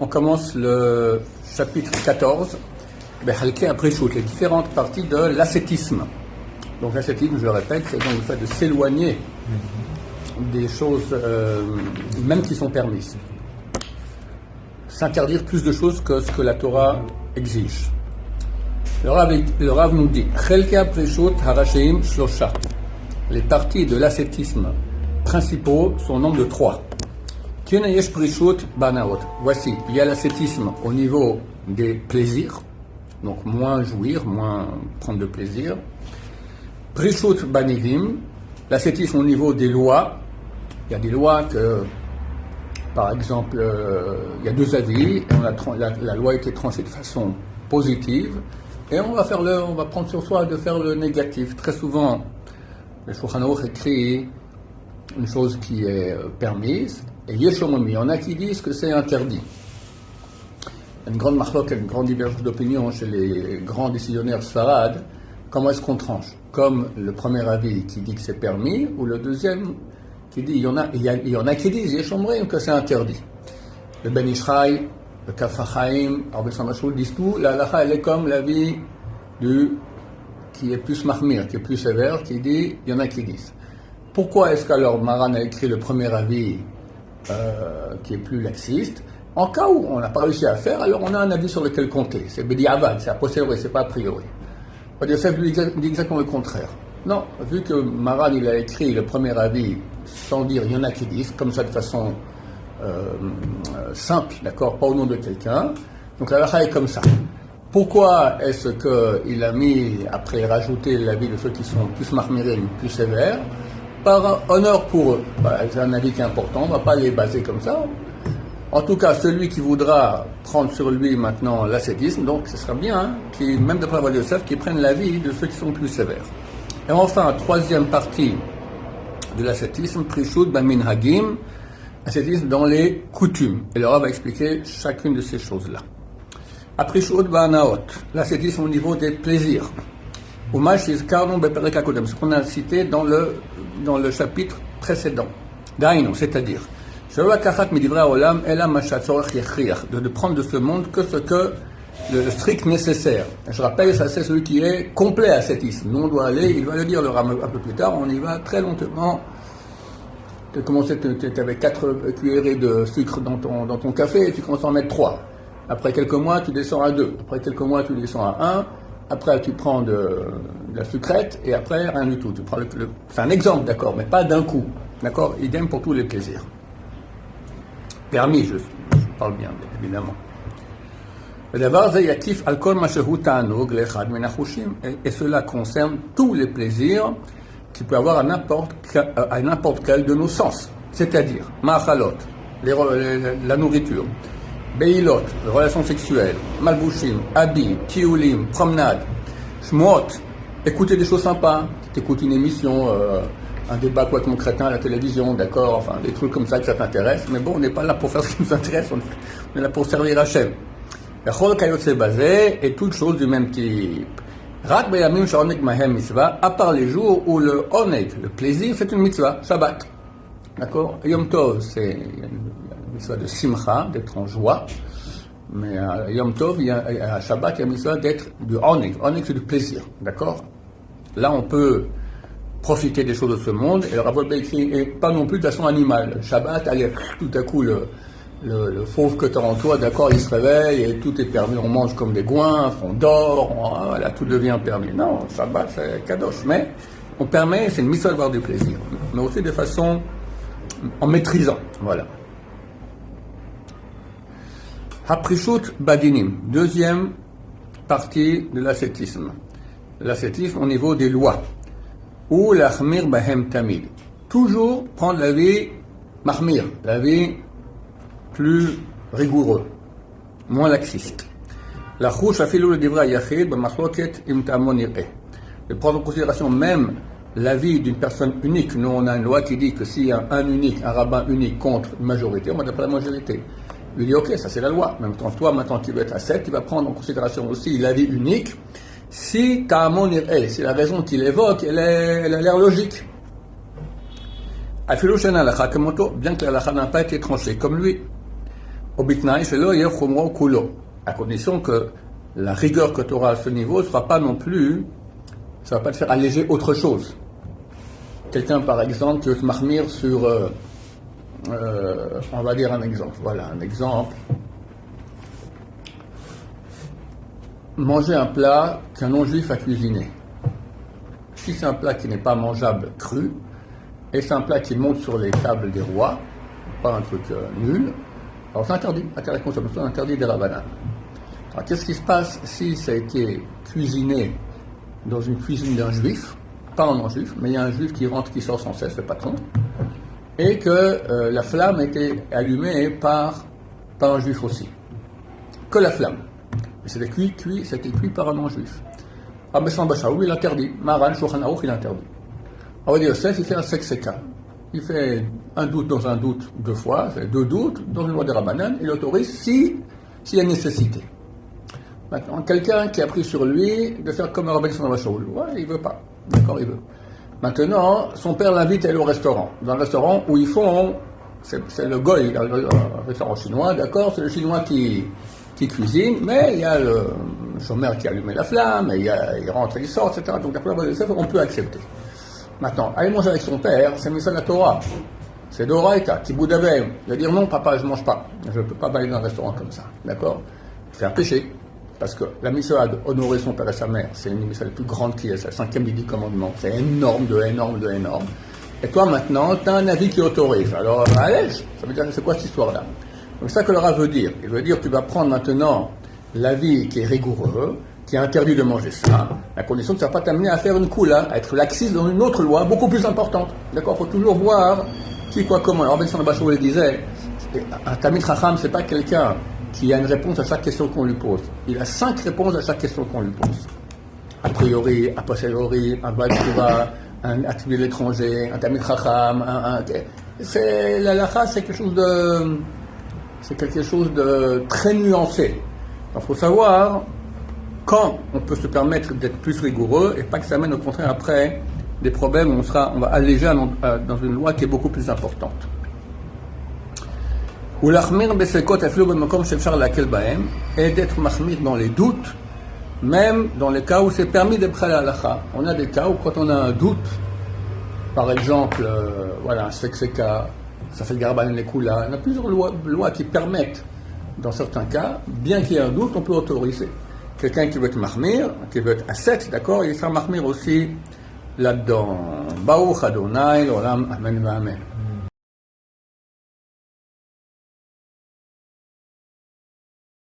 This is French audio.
On commence le chapitre 14, Behalke Aprishut, les différentes parties de l'ascétisme. Donc l'ascétisme, je le répète, c'est donc le fait de s'éloigner des choses, même qui sont permises. S'interdire plus de choses que ce que la Torah exige. Le Rav nous dit, Chelke Aprishut Harasheim Shlosha. Les parties de l'ascétisme principaux sont au nombre de 3. Voici, il y a l'ascétisme au niveau des plaisirs, donc moins jouir, moins prendre de plaisir. Prishut Banivim, l'ascétisme au niveau des lois. Il y a des lois que, par exemple, il y a 2 avis, et la loi a été tranchée de façon positive, et on va prendre sur soi de faire le négatif. Très souvent, le Shulchan Aruch écrit une chose qui est permise, et Yeshomimi, il y en a qui disent que c'est interdit. Il y a une grande marloque, une grande divergence d'opinion chez les grands décisionnaires sfarades. Comment est-ce qu'on tranche? Comme le premier avis qui dit que c'est permis, ou le deuxième qui dit, il y en a qui disent, Yeshomrim, que c'est interdit. Le Ben Ishraï, le Kaf HaChaim, Rabbi Samashul disent tout, la halacha, elle est comme l'avis qui est plus mahmir, qui est plus sévère, qui dit, il y en a qui disent. Pourquoi est-ce qu'alors Maran a écrit le premier avis qui est plus laxiste? En cas où on n'a pas réussi à faire, alors on a un avis sur lequel compter. C'est Bediavad, c'est a posteriori, c'est pas a priori. On va dire, dit exactement le contraire. Non, vu que Maran il a écrit le premier avis sans dire il y en a qui disent, comme ça de façon simple, d'accord, pas au nom de quelqu'un, donc la halakha est comme ça. Pourquoi est-ce qu'il a mis, après rajouter l'avis de ceux qui sont plus mahmirim, plus sévères? Par honneur pour eux. C'est un avis qui est important, on ne va pas les baser comme ça. En tout cas, celui qui voudra prendre sur lui maintenant l'ascétisme, donc ce sera bien, même d'après la voie de Yosef, qui prennent l'avis de ceux qui sont plus sévères. Et enfin, troisième partie de l'ascétisme, Prishut Baminhagim, ascétisme dans les coutumes. Et le Rav va expliquer chacune de ces choses-là. Prishut Banaot, l'ascétisme au niveau des plaisirs. Ce qu'on a cité dans le chapitre précédent. Daïno, c'est-à-dire, de prendre de ce monde que ce que le strict nécessaire. Je rappelle, ça c'est celui qui est complet ascétisme. Nous on doit aller, il va le dire le Ram un peu plus tard, on y va très lentement. Tu commençais, tu avais 4 cuillerées de sucre dans ton café et tu commences à en mettre 3. Après quelques mois, tu descends à 2. Après quelques mois, tu descends à 1. Après, tu prends de la sucrète et après, rien du tout. Tu prends c'est un exemple, d'accord, mais pas d'un coup. D'accord? Idem pour tous les plaisirs. Permis, je parle bien, évidemment. Et cela concerne tous les plaisirs qu'il peut avoir à n'importe quel de nos sens. C'est-à-dire, ma'achalot, la nourriture, beilot, les relations sexuelles, malbouchim, habits, tioulim, promenade, shmot, écouter des choses sympas, t'écoutes une émission, un débat complètement crétin à la télévision, d'accord, enfin des trucs comme ça que ça t'intéresse, mais bon, on n'est pas là pour faire ce qui nous intéresse, on est là pour servir Hachem. Et toutes choses du même type. À part les jours où le oneg, le plaisir, c'est une mitzvah, Shabbat. D'accord? Yom Tov, c'est une mitzvah de simcha, d'être en joie. Mais à Yom Tov, à Shabbat, il y a une mitzvah d'être du oneg. Oneg, c'est du plaisir. D'accord? Là, on peut profiter des choses de ce monde, et le Rav écrit, et pas non plus de façon animale. Shabbat, allez, tout à coup, le fauve que tu as en toi, d'accord, il se réveille et tout est permis, on mange comme des goinfres, on dort, voilà, tout devient permis. Non, Shabbat, c'est kadosh, mais on permet, c'est une mission d'avoir du plaisir, mais aussi de façon, en maîtrisant, voilà. Haprishut Badinim, deuxième partie de l'ascétisme. L'ascétisme au niveau des lois. Ou l'achmir bahem tamid. Toujours prendre la vie mahmir, la vie plus rigoureux, moins laxiste. La chouche afilou le divra yachid b'machloket im ta'amon yireh. De prendre en considération même la vie d'une personne unique. Nous, on a une loi qui dit que s'il y a un unique, un rabbin unique contre une majorité, on va d'appeler la majorité. Il dit, ok, ça c'est la loi. Même temps, toi, maintenant, tu veux être à 7, tu vas prendre en considération aussi la vie unique. Si ta'amon yireh, c'est la raison qu'il évoque, elle a l'air logique. Afilou shena l'alakha kemoto, bien que l'alakha n'a pas été tranchée comme lui. Obitnaï, shelo yeh chumro kulo. À condition que la rigueur que tu auras à ce niveau ne sera pas non plus, ça ne va pas te faire alléger autre chose. Quelqu'un, par exemple, qui veut se marmire sur, on va dire un exemple. Voilà, un exemple. Manger un plat qu'un non-juif a cuisiné. Si c'est un plat qui n'est pas mangeable cru, et c'est un plat qui monte sur les tables des rois, pas un truc nul, alors c'est interdit, interdit de consommation, interdit des rabbanan. Alors qu'est-ce qui se passe si ça a été cuisiné dans une cuisine d'un juif, pas un non-juif, mais il y a un juif qui rentre, qui sort sans cesse, le patron, et que la flamme était allumée par un juif aussi. Que la flamme. C'était cuit par un non-juif. Rabbi Shimon bar Shaul, il interdit. Maran, Shulchan Aruch, il interdit. Rabbi Yosef, il fait un sekseka. Il fait un doute dans un doute 2 fois, il fait 2 doutes dans une loi des Rabbanan, il autorise s'il y a nécessité. Maintenant, quelqu'un qui a pris sur lui de faire comme Rabbi Shimon bar Shaul, ouais, il veut pas. D'accord, il veut. Maintenant, son père l'invite à aller au restaurant. Dans un restaurant où ils font, c'est le goy, un restaurant chinois, d'accord, c'est le chinois qui cuisine, mais il y a le chômeur qui a allumé la flamme, et il rentre et il sort, etc. Donc d'après Rabbi Yosef, on peut accepter. Maintenant, aller manger avec son père, c'est Misa la Torah. C'est d'Oraïta, qui boudavem. Il va dire non, papa, je ne mange pas. Je ne peux pas aller dans un restaurant comme ça. D'accord? C'est un péché. Parce que la Misa d'honorer son père et sa mère, c'est une Misa la plus grande qui est, c'est le 5e des 10 commandements. C'est énorme. Et toi, maintenant, tu as un avis qui autorise. Alors, allège. Ça veut dire, c'est quoi cette histoire-là? Donc, c'est ça que le Rav veut dire. Il veut dire que tu vas prendre maintenant l'avis qui est rigoureux, qui est interdit de manger ça, à condition que ça ne va pas t'amener à faire une coula, à être laxiste dans une autre loi beaucoup plus importante. D'accord? Il faut toujours voir qui, quoi, comment. Alors, Rabbi Shimon bar Shaul disait, un Talmid Chacham, c'est pas quelqu'un qui a une réponse à chaque question qu'on lui pose. Il a 5 réponses à chaque question qu'on lui pose. A priori, a posteriori, un Baal Tshuva, un attribué de l'étranger, un Talmid Chacham, c'est, la lacha, c'est quelque chose de très nuancé. Il faut savoir quand on peut se permettre d'être plus rigoureux et pas que ça mène au contraire après des problèmes où on va alléger dans une loi qui est beaucoup plus importante. Ou l'achmir besekot afilo b'makom shefshar lakel bahem, et d'être mahmir dans les doutes, même dans les cas où c'est permis d'après la halakha. On a des cas où quand on a un doute, par exemple, voilà, un sekseka, ça fait le garban les kula, il y a plusieurs lois qui permettent, dans certains cas, bien qu'il y ait un doute, on peut autoriser. Quelqu'un qui veut être mahmir, qui veut être ascète, d'accord, il sera mahmir aussi là-dedans. Baruch Adonai, l'olam, amen, amen.